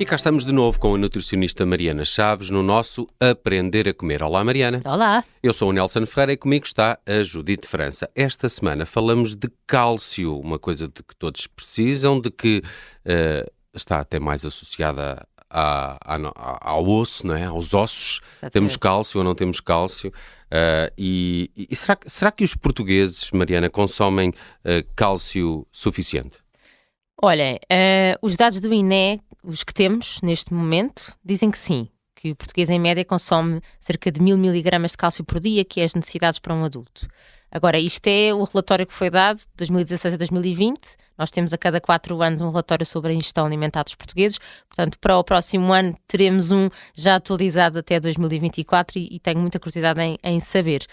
cá estamos de novo com a nutricionista Mariana Chaves no nosso Aprender a Comer. Olá, Mariana. Olá. Eu sou o Nelson Ferreira e comigo está a Judite França. Esta semana falamos de cálcio, uma coisa de que todos precisam, de que está até mais associada ao osso, não é? Aos ossos. Exatamente. Temos cálcio ou não temos cálcio? E será que os portugueses, Mariana, consomem cálcio suficiente? Olha, os dados do INE, os que temos neste momento, dizem que sim, que o português em média consome cerca de 1000 miligramas de cálcio por dia, que é as necessidades para um adulto. Agora, isto é o relatório que foi dado de 2016 a 2020, nós temos a cada 4 anos um relatório sobre a ingestão alimentar dos portugueses, portanto, para o próximo ano teremos um já atualizado até 2024 e tenho muita curiosidade em saber,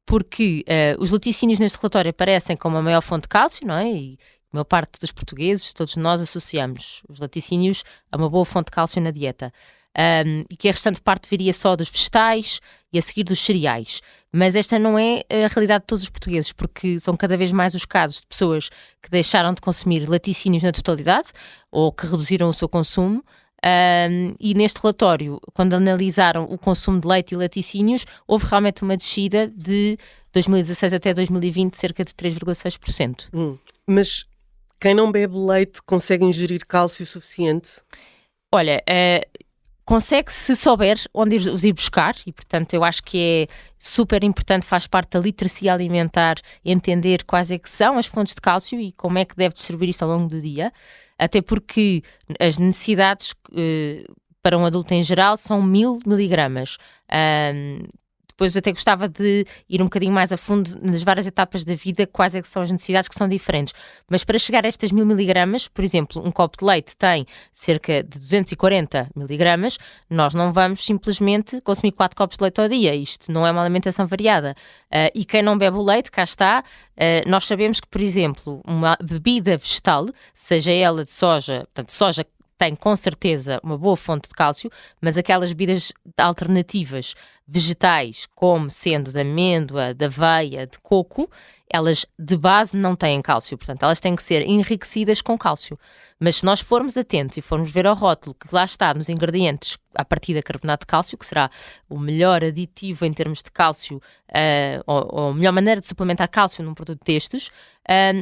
porque os laticínios neste relatório aparecem como a maior fonte de cálcio, não é? E a maior parte dos portugueses, todos nós associamos os laticínios a uma boa fonte de cálcio na dieta. E que a restante parte viria só dos vegetais e a seguir dos cereais. Mas esta não é a realidade de todos os portugueses, porque são cada vez mais os casos de pessoas que deixaram de consumir laticínios na totalidade ou que reduziram o seu consumo. E neste relatório, quando analisaram o consumo de leite e laticínios, houve realmente uma descida de 2016 até 2020 de cerca de 3,6%. Mas quem não bebe leite consegue ingerir cálcio suficiente? Olha, consegue se souber onde os ir buscar e, portanto, eu acho que é super importante, faz parte da literacia alimentar, entender quais é que são as fontes de cálcio e como é que deve distribuir isto ao longo do dia, até porque as necessidades para um adulto em geral são 1000 miligramas. Depois até gostava de ir um bocadinho mais a fundo nas várias etapas da vida, quais é que são as necessidades que são diferentes. Mas para chegar a estas 1000 miligramas, por exemplo, um copo de leite tem cerca de 240 miligramas, nós não vamos simplesmente consumir 4 copos de leite ao dia. Isto não é uma alimentação variada. E quem não bebe o leite, cá está, nós sabemos que, por exemplo, uma bebida vegetal, seja ela de soja, portanto, soja tem com certeza uma boa fonte de cálcio, mas aquelas bebidas alternativas vegetais, como sendo de amêndoa, de aveia, de coco, elas de base não têm cálcio, portanto elas têm que ser enriquecidas com cálcio. Mas se nós formos atentos e formos ver ao rótulo que lá está nos ingredientes a partir da carbonato de cálcio, que será o melhor aditivo em termos de cálcio, ou a melhor maneira de suplementar cálcio num produto destes,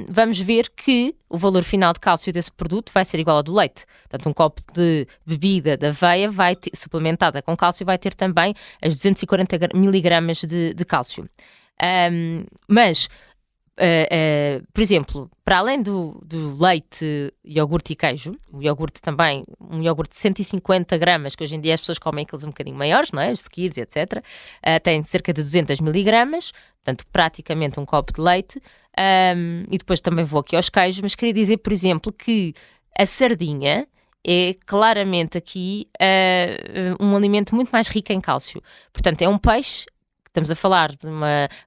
vamos ver que o valor final de cálcio desse produto vai ser igual ao do leite. Portanto, um copo de bebida de aveia suplementada com cálcio vai ter também as 240 miligramas de cálcio. Por exemplo, para além do leite, iogurte e queijo, o iogurte também, um iogurte de 150 gramas, que hoje em dia as pessoas comem aqueles um bocadinho maiores, não é? Os Skirs, etc. Tem cerca de 200 miligramas, portanto praticamente um copo de leite. E depois também vou aqui aos queijos, mas queria dizer, por exemplo, que a sardinha é claramente aqui um alimento muito mais rico em cálcio. Portanto, é um peixe. Estamos a falar de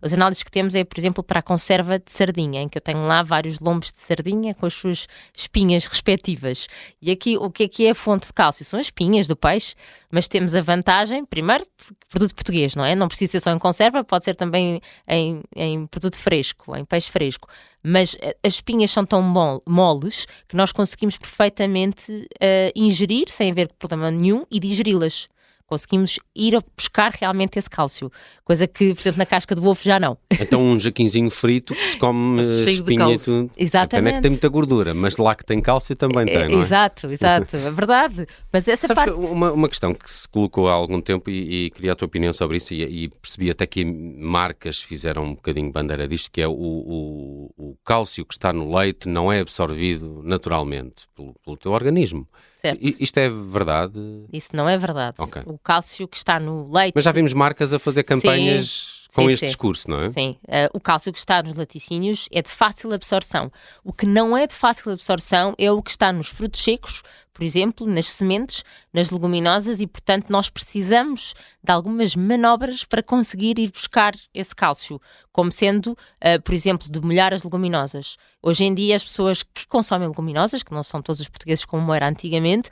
as análises que temos é, por exemplo, para a conserva de sardinha, em que eu tenho lá vários lombos de sardinha com as suas espinhas respectivas. E aqui, o que é a fonte de cálcio? São as espinhas do peixe, mas temos a vantagem, primeiro, de produto português, não é? Não precisa ser só em conserva, pode ser também em produto fresco, em peixe fresco. Mas as espinhas são tão moles que nós conseguimos perfeitamente ingerir, sem haver problema nenhum, e digeri-las. Conseguimos ir a buscar realmente esse cálcio, coisa que, por exemplo, na casca do ovo já não. Então um jaquinzinho frito que se come espinha e tudo. Exatamente. A pena é que tem muita gordura, mas lá que tem cálcio também tem, não é? Exato, é verdade. Mas essa Sabes parte... uma questão que se colocou há algum tempo e queria a tua opinião sobre isso e percebi até que marcas fizeram um bocadinho bandeira disto, que é o cálcio que está no leite não é absorvido naturalmente pelo teu organismo. Certo. Isto é verdade? Isso não é verdade. Okay. O cálcio que está no leite... Mas já vimos marcas a fazer campanhas com este discurso, não é? Sim. O cálcio que está nos laticínios é de fácil absorção. O que não é de fácil absorção é o que está nos frutos secos, por exemplo, nas sementes, nas leguminosas e, portanto, nós precisamos de algumas manobras para conseguir ir buscar esse cálcio, como sendo, por exemplo, de molhar as leguminosas. Hoje em dia, as pessoas que consomem leguminosas, que não são todos os portugueses como era antigamente,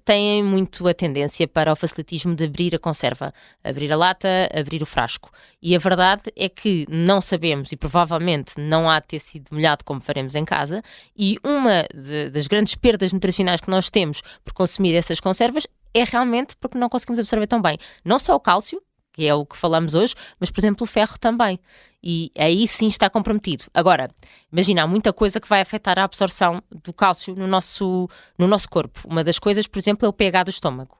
têm muito a tendência para o facilitismo de abrir a conserva, abrir a lata, abrir o frasco. E a verdade é que não sabemos e provavelmente não há de ter sido molhado como faremos em casa, e uma das grandes perdas nutricionais que nós temos por consumir essas conservas é realmente porque não conseguimos absorver tão bem. Não só o cálcio, que é o que falamos hoje, mas, por exemplo, o ferro também. E aí sim está comprometido. Agora, imagina, há muita coisa que vai afetar a absorção do cálcio no nosso corpo. Uma das coisas, por exemplo, é o pH do estômago.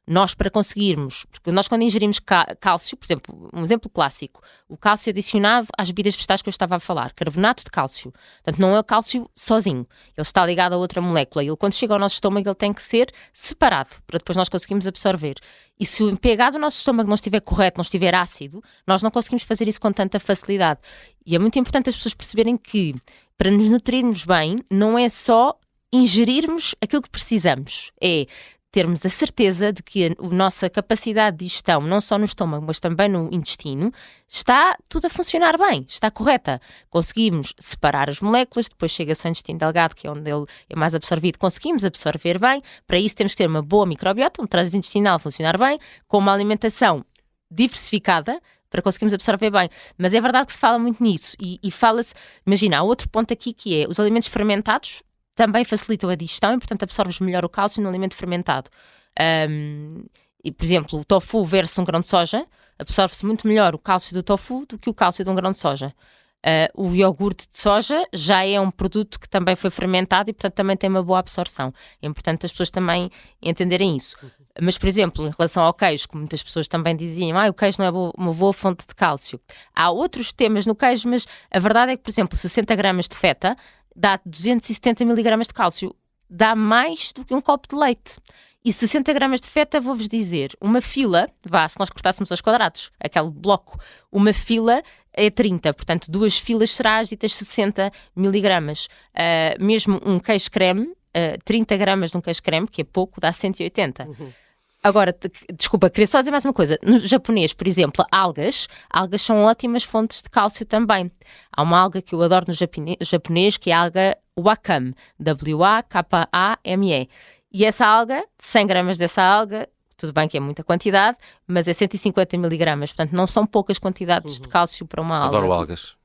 Nós, para conseguirmos, porque nós quando ingerimos cálcio, por exemplo, um exemplo clássico, o cálcio adicionado às bebidas vegetais que eu estava a falar, carbonato de cálcio. Portanto, não é o cálcio sozinho, ele está ligado a outra molécula. Ele, quando chega ao nosso estômago, ele tem que ser separado, para depois nós conseguirmos absorver. E se o pH do nosso estômago não estiver correto, não estiver ácido, nós não conseguimos fazer isso com tanta facilidade. E é muito importante as pessoas perceberem que, para nos nutrirmos bem, não é só ingerirmos aquilo que precisamos, é termos a certeza de que a nossa capacidade de digestão, não só no estômago, mas também no intestino, está tudo a funcionar bem, está correta. Conseguimos separar as moléculas, depois chega-se ao intestino delgado, que é onde ele é mais absorvido, conseguimos absorver bem. Para isso temos que ter uma boa microbiota, um trânsito intestinal funcionar bem, com uma alimentação diversificada, para conseguirmos absorver bem. Mas é verdade que se fala muito nisso e fala-se, imagina, há outro ponto aqui que é os alimentos fermentados também facilitam a digestão e, portanto, absorves melhor o cálcio no alimento fermentado. E, por exemplo, o tofu versus um grão de soja, absorve-se muito melhor o cálcio do tofu do que o cálcio de um grão de soja. O iogurte de soja já é um produto que também foi fermentado e, portanto, também tem uma boa absorção. É importante as pessoas também entenderem isso. Mas, por exemplo, em relação ao queijo, que muitas pessoas também diziam, o queijo não é uma boa fonte de cálcio. Há outros temas no queijo, mas a verdade é que, por exemplo, 60 gramas de feta dá 270 miligramas de cálcio. Dá mais do que um copo de leite. E 60 gramas de feta, vou-vos dizer, uma fila, se nós cortássemos aos quadrados, aquele bloco, uma fila é 30, portanto 2 filas será as ditas 60 miligramas. Mesmo um queijo creme, 30 gramas de um queijo creme, que é pouco, dá 180. Agora, desculpa, queria só dizer mais uma coisa. No japonês, por exemplo, algas são ótimas fontes de cálcio também. Há uma alga que eu adoro no japonês, que é a alga wakame, W-A-K-A-M-E. E essa alga, 100 gramas dessa alga, tudo bem que é muita quantidade, mas é 150 miligramas. Portanto, não são poucas quantidades de cálcio para uma alga. Adoro algas.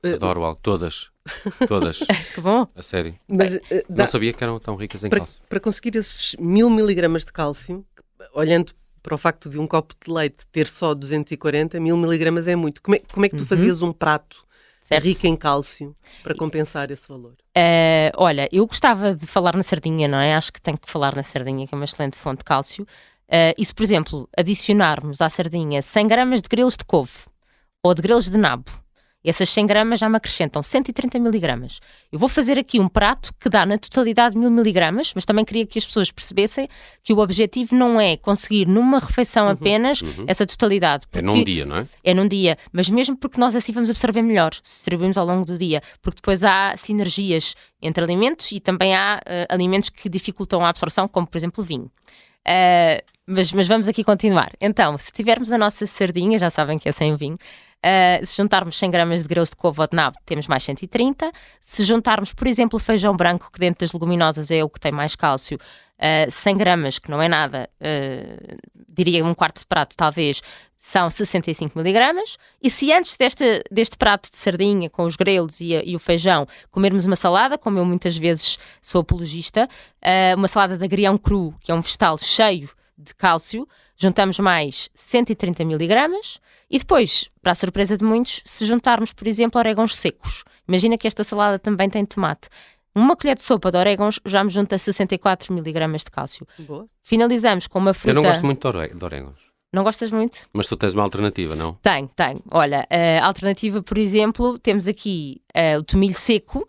Todas. Todas. Que bom. A sério. Mas, não sabia que eram tão ricas em cálcio. Para conseguir esses 1000 miligramas de cálcio, olhando para o facto de um copo de leite ter só 240, 1000 miligramas é muito. Como é que tu fazias um prato rico em cálcio para compensar esse valor? Olha, eu gostava de falar na sardinha, não é? Acho que tenho que falar na sardinha, que é uma excelente fonte de cálcio. E se, por exemplo, adicionarmos à sardinha 100 gramas de grelos de couve ou de grelos de nabo, essas 100 gramas já me acrescentam 130 miligramas. Eu vou fazer aqui um prato que dá na totalidade 1000 miligramas, mas também queria que as pessoas percebessem que o objetivo não é conseguir numa refeição apenas essa totalidade. É num dia, não é? É num dia, mas mesmo porque nós assim vamos absorver melhor, se distribuímos ao longo do dia, porque depois há sinergias entre alimentos e também há alimentos que dificultam a absorção, como por exemplo o vinho. Mas vamos aqui continuar. Então, se tivermos a nossa sardinha, já sabem que é sem vinho, se juntarmos 100 gramas de grelos de couve ou de nabo, temos mais 130. Se juntarmos, por exemplo, o feijão branco, que dentro das leguminosas é o que tem mais cálcio, 100 gramas, que não é nada, diria um quarto de prato talvez, são 65 miligramas. E se antes deste prato de sardinha com os grelos e o feijão comermos uma salada, como eu muitas vezes sou apologista, uma salada de agrião cru, que é um vegetal cheio de cálcio, juntamos mais 130 miligramas. E depois, para a surpresa de muitos, se juntarmos, por exemplo, orégãos secos, imagina que esta salada também tem tomate, uma colher de sopa de orégãos já me junta 64 miligramas de cálcio. Boa. Finalizamos com uma fruta... Eu não gosto muito de orégãos. Não gostas muito? Mas tu tens uma alternativa, não? Tenho. Olha, a alternativa, por exemplo, temos aqui o tomilho seco,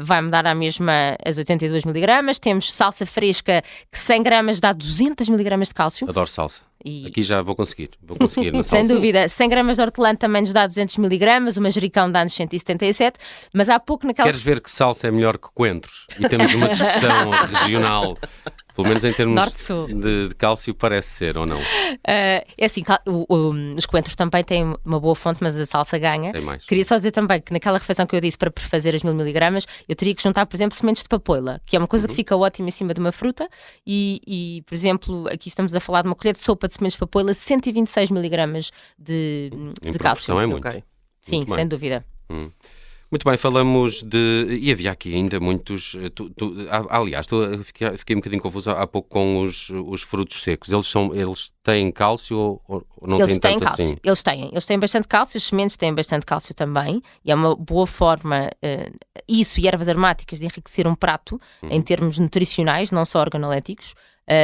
vai-me dar à mesma as 82 miligramas. Temos salsa fresca, que 100 gramas dá 200 miligramas de cálcio. Adoro salsa. Aqui já vou conseguir na Sem salsa. dúvida. 100 gramas de hortelã também nos dá 200 miligramas, o manjericão dá-nos 177, mas há pouco naquela... Queres ver que salsa é melhor que coentros? E temos uma discussão regional, pelo menos em termos de cálcio, parece ser, ou não? É assim, os coentros também têm uma boa fonte, mas a salsa ganha. Tem mais. Queria só dizer também que naquela refeição que eu disse para prefazer as 1000 miligramas, eu teria que juntar, por exemplo, sementes de papoila, que é uma coisa que fica ótima em cima de uma fruta e, por exemplo, aqui estamos a falar de uma colher de sopa de sementes de papoila, 126 miligramas de cálcio. É muito. Okay. Sim, sem dúvida. Muito bem, falamos de... E havia aqui ainda muitos... Aliás, fiquei um bocadinho confuso há pouco com os frutos secos. Eles têm cálcio ou não têm tanto cálcio. assim? Eles têm bastante cálcio, as sementes têm bastante cálcio também, e é uma boa forma, isso e ervas aromáticas, de enriquecer um prato em termos nutricionais, não só organoléticos.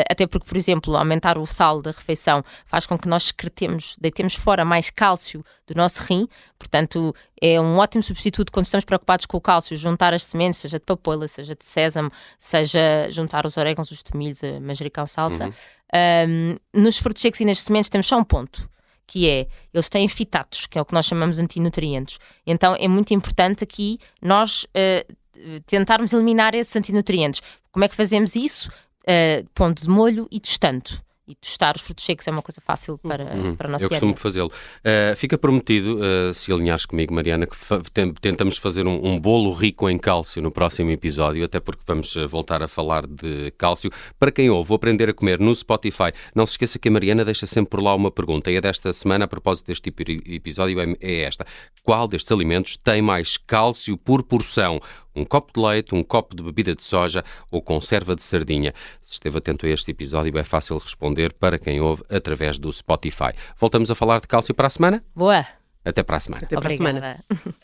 Até porque, por exemplo, aumentar o sal da refeição faz com que nós deitemos fora mais cálcio do nosso rim, portanto é um ótimo substituto quando estamos preocupados com o cálcio, juntar as sementes, seja de papoila, seja de sésamo, seja juntar os orégãos, os tomilhos, a manjericão, salsa. Nos frutos secos e nas sementes temos só um ponto, que é, eles têm fitatos, que é o que nós chamamos de antinutrientes. Então é muito importante aqui nós tentarmos eliminar esses antinutrientes. Como é que fazemos isso? Pondo de molho e tostando. E tostar os frutos secos é uma coisa fácil para o nosso dia. Eu costumo fazê-lo. Fica prometido, se alinhares comigo, Mariana, que tentamos fazer um bolo rico em cálcio no próximo episódio, até porque vamos voltar a falar de cálcio. Para quem ouve, vou aprender a comer no Spotify. Não se esqueça que a Mariana deixa sempre por lá uma pergunta. E a desta semana, a propósito deste episódio, é esta. Qual destes alimentos tem mais cálcio por porção? Um copo de leite, um copo de bebida de soja ou conserva de sardinha? Se esteve atento a este episódio, é fácil responder para quem ouve através do Spotify. Voltamos a falar de cálcio para a semana? Boa! Até para a semana. Até para a semana. Obrigada.